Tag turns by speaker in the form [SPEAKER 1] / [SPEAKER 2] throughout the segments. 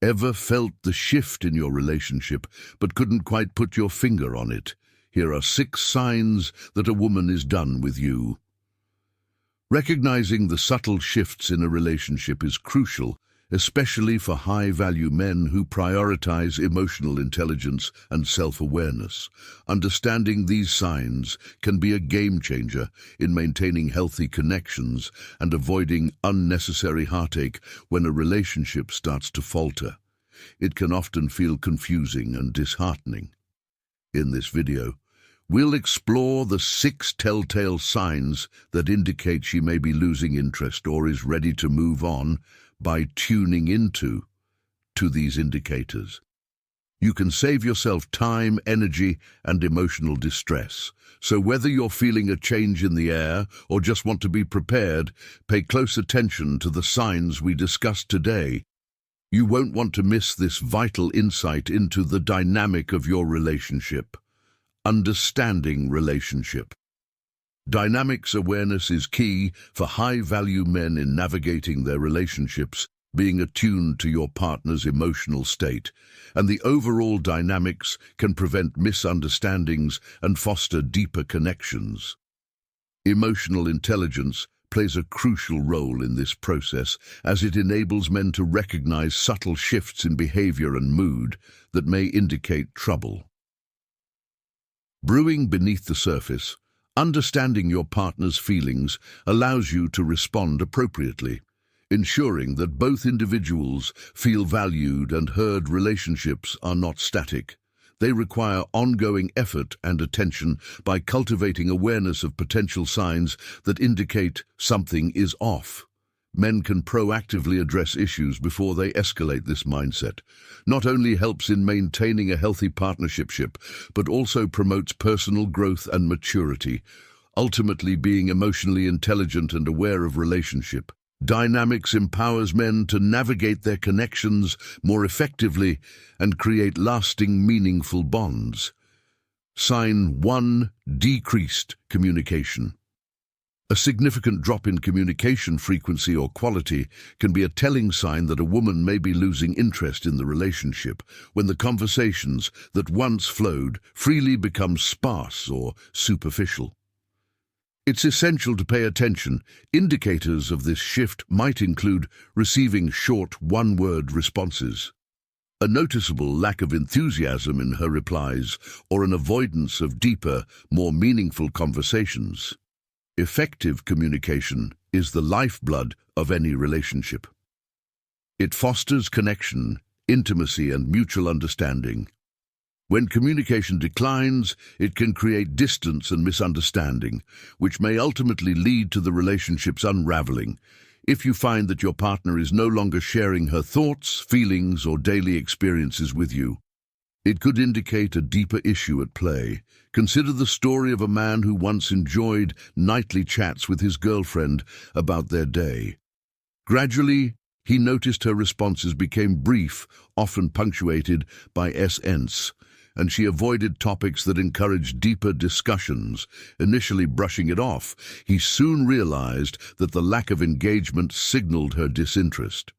[SPEAKER 1] Ever felt the shift in your relationship but couldn't quite put your finger on it? Here are 6 signs that a woman is done with you. Recognizing the subtle shifts in a relationship is crucial, especially for high-value men who prioritize emotional intelligence and self-awareness. Understanding these signs can be a game-changer in maintaining healthy connections and avoiding unnecessary heartache when a relationship starts to falter. It can often feel confusing and disheartening. In this video, we'll explore the 6 telltale signs that indicate she may be losing interest or is ready to move on by tuning into these indicators. You can save yourself time, energy, and emotional distress. So whether you're feeling a change in the air or just want to be prepared, pay close attention to the signs we discussed today. You won't want to miss this vital insight into the dynamic of your relationship. Understanding relationship. Dynamics awareness is key for high-value men in navigating their relationships, being attuned to your partner's emotional state, and the overall dynamics can prevent misunderstandings and foster deeper connections. Emotional intelligence plays a crucial role in this process, as it enables men to recognize subtle shifts in behavior and mood that may indicate trouble. Brewing beneath the surface. Understanding your partner's feelings allows you to respond appropriately, ensuring that both individuals feel valued and heard. Relationships are not static. They require ongoing effort and attention. By cultivating awareness of potential signs that indicate something is off, men can proactively address issues before they escalate. This mindset not only helps in maintaining a healthy partnership, but also promotes personal growth and maturity, ultimately being emotionally intelligent and aware of relationship dynamics empowers men to navigate their connections more effectively and create lasting, meaningful bonds. Sign 1. Decreased communication. A significant drop in communication frequency or quality can be a telling sign that a woman may be losing interest in the relationship. When the conversations that once flowed freely become sparse or superficial, it's essential to pay attention. Indicators of this shift might include receiving short, one-word responses, a noticeable lack of enthusiasm in her replies, or an avoidance of deeper, more meaningful conversations. Effective communication is the lifeblood of any relationship. It fosters connection, intimacy, and mutual understanding. When communication declines, it can create distance and misunderstanding, which may ultimately lead to the relationship's unraveling. If you find that your partner is no longer sharing her thoughts, feelings, or daily experiences with you, it could indicate a deeper issue at play. Consider the story of a man who once enjoyed nightly chats with his girlfriend about their day. Gradually, he noticed her responses became brief, often punctuated by "s-ence," and she avoided topics that encouraged deeper discussions. Initially brushing it off, he soon realized that the lack of engagement signaled her disinterest.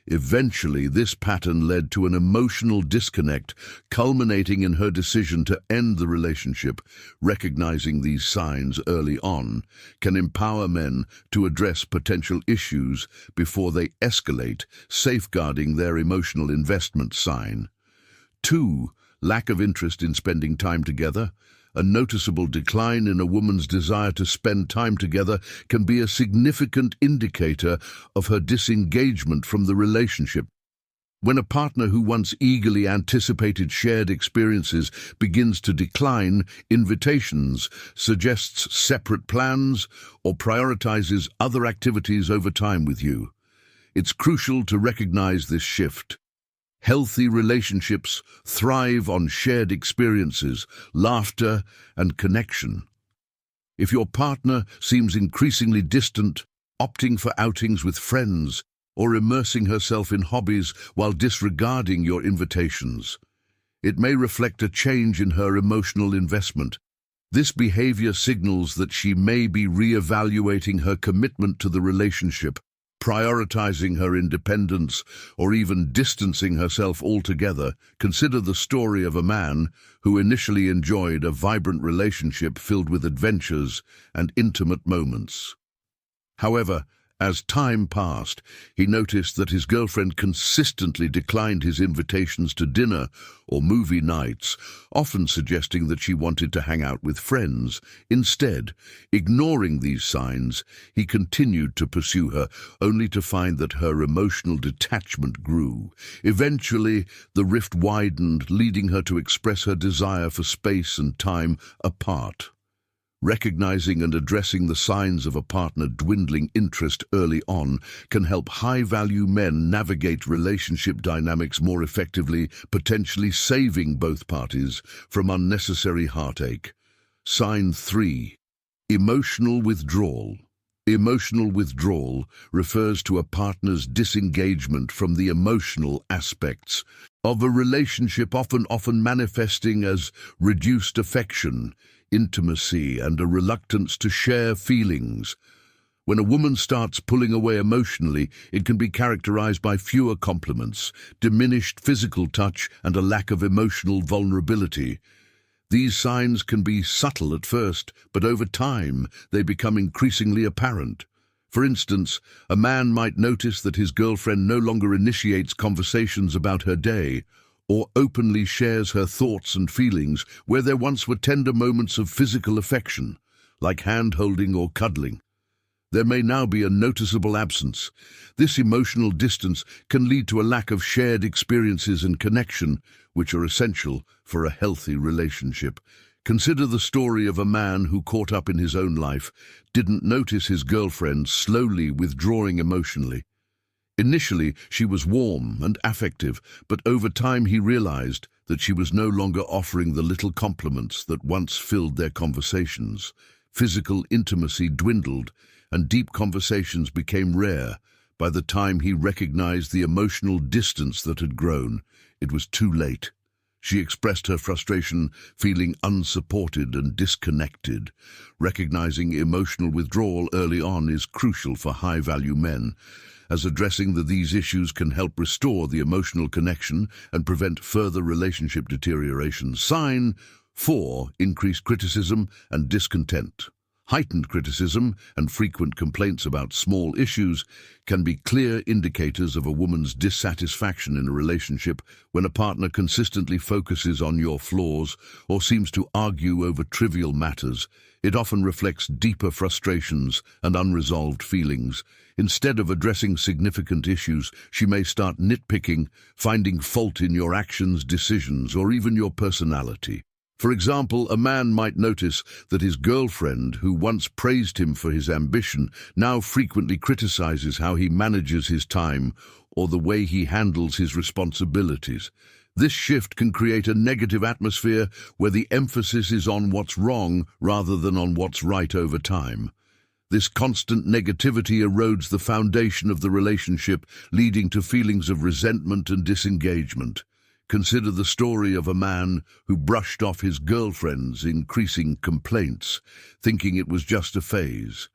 [SPEAKER 1] Eventually, this pattern led to an emotional disconnect, culminating in her decision to end the relationship. Recognizing these signs early on can empower men to address potential issues before they escalate, safeguarding their emotional investment. Sign 2. Lack of interest in spending time together. A noticeable decline in a woman's desire to spend time together can be a significant indicator of her disengagement from the relationship. When a partner who once eagerly anticipated shared experiences begins to decline invitations, suggests separate plans, or prioritizes other activities over time with you, it's crucial to recognize this shift. Healthy relationships thrive on shared experiences, laughter, and connection. If your partner seems increasingly distant, opting for outings with friends, or immersing herself in hobbies while disregarding your invitations, it may reflect a change in her emotional investment. This behavior signals that she may be re-evaluating her commitment to the relationship. prioritizing her independence, or even distancing herself altogether. Consider the story of a man who initially enjoyed a vibrant relationship filled with adventures and intimate moments. However, as time passed, he noticed that his girlfriend consistently declined his invitations to dinner or movie nights, often suggesting that she wanted to hang out with friends. Instead, ignoring these signs, he continued to pursue her, only to find that her emotional detachment grew. Eventually, the rift widened, leading her to express her desire for space and time apart. Recognizing and addressing the signs of a partner dwindling interest early on can help high-value men navigate relationship dynamics more effectively, potentially saving both parties from unnecessary heartache. Sign 3. Emotional withdrawal. Emotional withdrawal refers to a partner's disengagement from the emotional aspects of a relationship, often manifesting as reduced affection, intimacy, and a reluctance to share feelings. When a woman starts pulling away emotionally, it can be characterized by fewer compliments, diminished physical touch, and a lack of emotional vulnerability. These signs can be subtle at first, but over time they become increasingly apparent. For instance, a man might notice that his girlfriend no longer initiates conversations about her day, or openly shares her thoughts and feelings where there once were tender moments of physical affection, like hand-holding or cuddling. There may now be a noticeable absence. This emotional distance can lead to a lack of shared experiences and connection, which are essential for a healthy relationship. Consider the story of a man who, caught up in his own life, didn't notice his girlfriend slowly withdrawing emotionally. Initially, she was warm and affective, but over time he realized that she was no longer offering the little compliments that once filled their conversations. Physical intimacy dwindled, and deep conversations became rare. By the time he recognized the emotional distance that had grown, it was too late. She expressed her frustration, feeling unsupported and disconnected. Recognizing emotional withdrawal early on is crucial for high-value men, as addressing these issues can help restore the emotional connection and prevent further relationship deterioration. Sign 4. Increased criticism and discontent. Heightened criticism and frequent complaints about small issues can be clear indicators of a woman's dissatisfaction in a relationship. When a partner consistently focuses on your flaws or seems to argue over trivial matters, it often reflects deeper frustrations and unresolved feelings. Instead of addressing significant issues, she may start nitpicking, finding fault in your actions, decisions, or even your personality. For example, a man might notice that his girlfriend, who once praised him for his ambition, now frequently criticizes how he manages his time or the way he handles his responsibilities. This shift can create a negative atmosphere where the emphasis is on what's wrong rather than on what's right over time. This constant negativity erodes the foundation of the relationship, leading to feelings of resentment and disengagement. Consider the story of a man who brushed off his girlfriend's increasing complaints, thinking it was just a phase.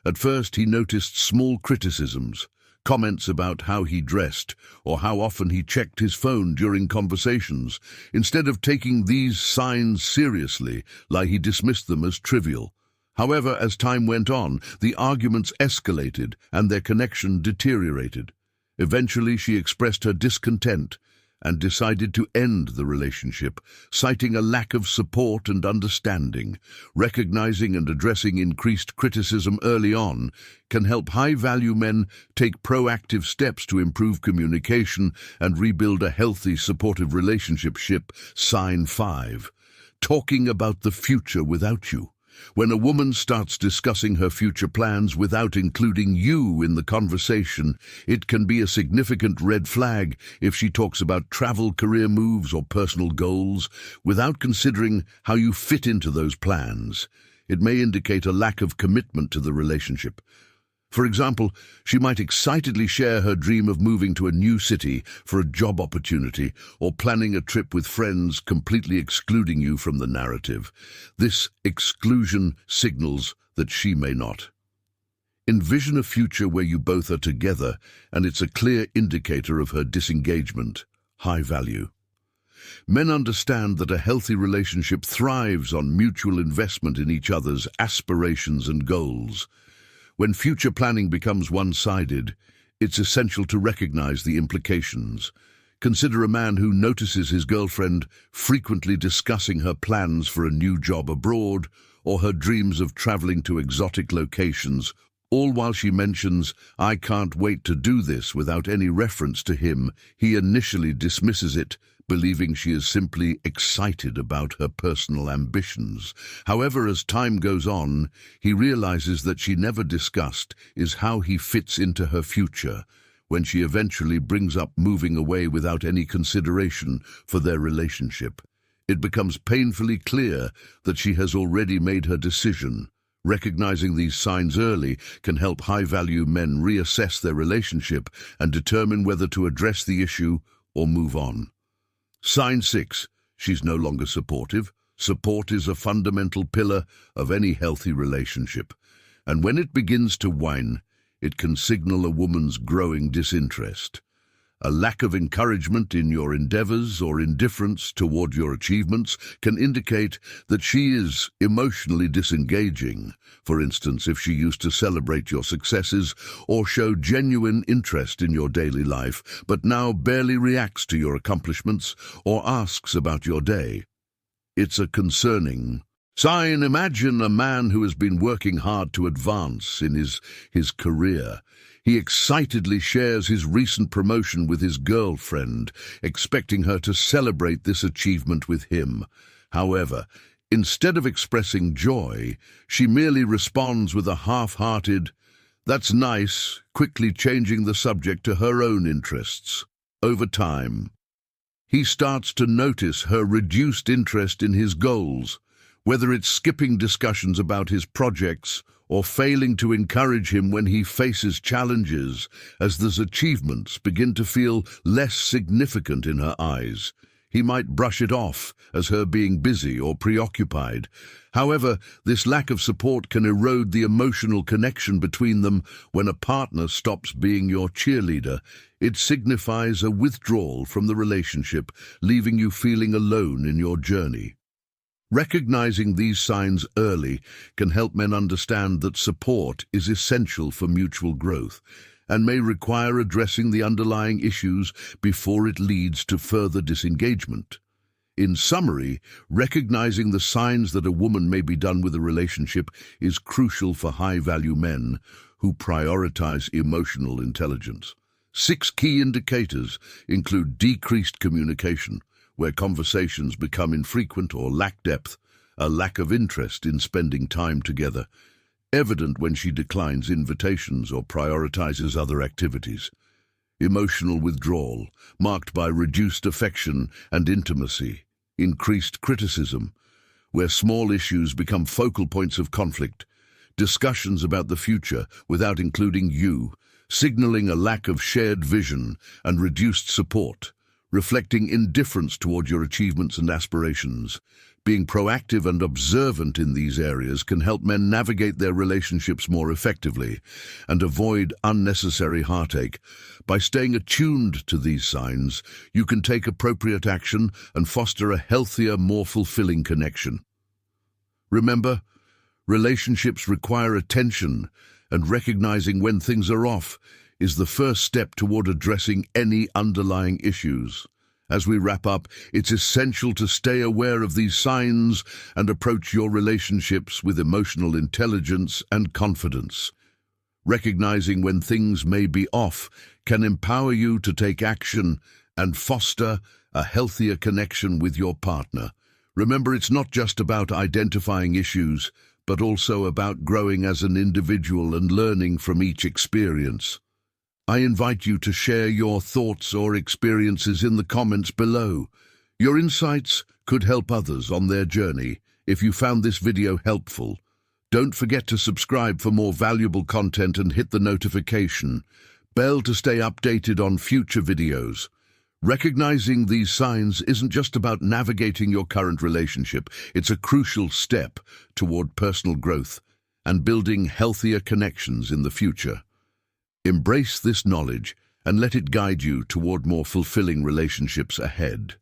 [SPEAKER 1] At first, he noticed small criticisms, comments about how he dressed or how often he checked his phone during conversations. Instead of taking these signs seriously, he dismissed them as trivial. However, as time went on, the arguments escalated and their connection deteriorated. Eventually, she expressed her discontent and decided to end the relationship, citing a lack of support and understanding. Recognizing and addressing increased criticism early on can help high-value men take proactive steps to improve communication and rebuild a healthy, supportive relationship. Sign 5. Talking about the future without you. When a woman starts discussing her future plans without including you in the conversation, it can be a significant red flag. If she talks about travel, career moves, or personal goals without considering how you fit into those plans, it may indicate a lack of commitment to the relationship. For example, she might excitedly share her dream of moving to a new city for a job opportunity or planning a trip with friends, completely excluding you from the narrative. This exclusion signals that she may not Envision a future where you both are together, and it's a clear indicator of her disengagement, high value. Men understand that a healthy relationship thrives on mutual investment in each other's aspirations and goals. When future planning becomes one-sided, it's essential to recognize the implications. Consider a man who notices his girlfriend frequently discussing her plans for a new job abroad or her dreams of traveling to exotic locations, all while she mentions, "I can't wait to do this," without any reference to him. He initially dismisses it, believing she is simply excited about her personal ambitions. However, as time goes on, he realizes that she never discussed is how he fits into her future, when she eventually brings up moving away without any consideration for their relationship. It becomes painfully clear that she has already made her decision. Recognizing these signs early can help high-value men reassess their relationship and determine whether to address the issue or move on. Sign 6. She's no longer supportive. Support is a fundamental pillar of any healthy relationship, and when it begins to wane, it can signal a woman's growing disinterest. A lack of encouragement in your endeavors or indifference toward your achievements can indicate that she is emotionally disengaging. For instance, if she used to celebrate your successes or show genuine interest in your daily life, but now barely reacts to your accomplishments or asks about your day. It's a concerning sign. Imagine a man who has been working hard to advance in his career. He excitedly shares his recent promotion with his girlfriend, expecting her to celebrate this achievement with him. However, instead of expressing joy, she merely responds with a half-hearted, "That's nice," quickly changing the subject to her own interests. Over time, he starts to notice her reduced interest in his goals, whether it's skipping discussions about his projects or failing to encourage him when he faces challenges. As those achievements begin to feel less significant in her eyes, he might brush it off as her being busy or preoccupied. However, this lack of support can erode the emotional connection between them. When a partner stops being your cheerleader, it signifies a withdrawal from the relationship, leaving you feeling alone in your journey. Recognizing these signs early can help men understand that support is essential for mutual growth and may require addressing the underlying issues before it leads to further disengagement. In summary, recognizing the signs that a woman may be done with a relationship is crucial for high-value men who prioritize emotional intelligence. 6 key indicators include decreased communication, where conversations become infrequent or lack depth, a lack of interest in spending time together, evident when she declines invitations or prioritizes other activities. Emotional withdrawal, marked by reduced affection and intimacy. Increased criticism, where small issues become focal points of conflict. Discussions about the future without including you, signaling a lack of shared vision and reduced support, reflecting indifference toward your achievements and aspirations. Being proactive and observant in these areas can help men navigate their relationships more effectively and avoid unnecessary heartache. By staying attuned to these signs, you can take appropriate action and foster a healthier, more fulfilling connection. Remember, relationships require attention, and recognizing when things are off is the first step toward addressing any underlying issues. As we wrap up, it's essential to stay aware of these signs and approach your relationships with emotional intelligence and confidence. Recognizing when things may be off can empower you to take action and foster a healthier connection with your partner. Remember, it's not just about identifying issues, but also about growing as an individual and learning from each experience. I invite you to share your thoughts or experiences in the comments below. Your insights could help others on their journey. If you found this video helpful, don't forget to subscribe for more valuable content and hit the notification bell to stay updated on future videos. Recognizing these signs isn't just about navigating your current relationship, it's a crucial step toward personal growth and building healthier connections in the future. Embrace this knowledge and let it guide you toward more fulfilling relationships ahead.